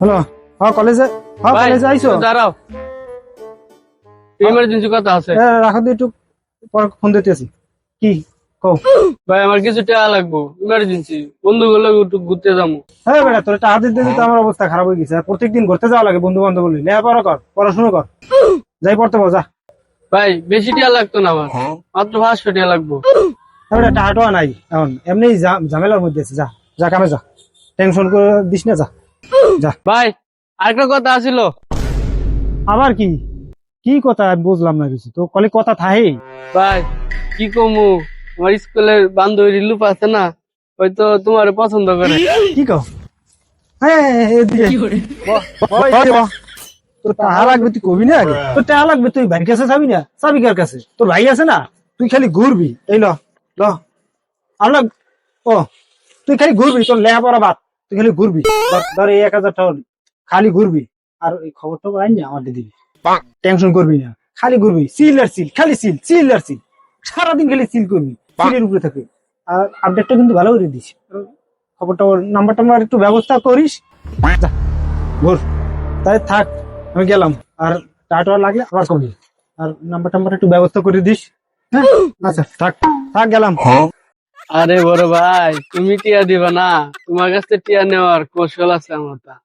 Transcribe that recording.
Hello, হ্যাঁ কলেজে, হ্যাঁ ভাই কলেজে আইছো? দাঁড়াও, ইমার্জেন্সি কথা আছে। রাখো দিয়ে একটু পর ফোন দিতেছি। কি কও? ভাই আমার কিছু টাকা লাগবো, ইমার্জেন্সি। বন্ধুগুলো একটু ঘুরতে যাবো। হ্যাঁ বেটা, তোর টাকা দিতে দিতে আমার অবস্থা খারাপ হয়ে গেছে। প্রত্যেকদিন ঘুরতে যাওয়া লাগে বন্ধু বান্ধব বলি। লেখাপড়া কর, পড়াশোনা কর, যাই পড়তে বল যা। ভাই বেশি টাকা লাগতো না আমার, মাত্র 500 টাকা লাগবো। হ্যাঁ বেটা, টাকা টোয়া নাই এখন, এমনি ঝামেলার মধ্যে আছে। যা যা কামে যা, টেনশন করে দিস না, যা যা। ভাই আরেকটা কথা আছিল। আবার কি? কি কথা আমি বুঝলাম না কিছু, তো কলে কথা থাহে। ভাই কি কমু, আমার স্কুলের বান্ধবী রিলুপ আছে না, হয়তো তোমার পছন্দ করে। কি কও? হ্যাঁ এদিকে বহ, বহ, এদিকে বহ। তোর টাকা লাগবে তুই কবি না আগে, তোর টাকা লাগবে তুই ভাইয়ের কাছে যাবি না, চাবি কার কাছে? তোর ভাই আছে না, তুই খালি ঘুরবি। এই ল ল আমরা, ও তুই খালি ঘুরবি, তোর লেখাপড়া বাদ, তুই খালি ঘুরবি। ধর এই 1000 টাকা খালি ঘুরবি, আর ওই খবর টবর আইন না আমার দিয়ে দিবি। টেনশন করবি না, খালি ঘুরবি, সিল আর সিল, খালি সিল সিল আর সিল, সারাদিন খালি সিল করবি, সিলের উপরে থাকবি। আর আপডেটটা কিন্তু ভালো করে দিস, খবর টবর নাম্বার টাম্বার একটু ব্যবস্থা করিস। যা ঘুর, তাই থাক, আমি গেলাম। আর টাকা লাগলে আবার কবি, আর নাম্বার টাম্বার একটু ব্যবস্থা করে দিস। হ্যাঁ আচ্ছা, থাক থাক, গেলাম। আরে বড় ভাই, তুমি টিয়া দিবা না? তোমার কাছে টিয়া নেওয়ার কৌশল আছে আমার তা।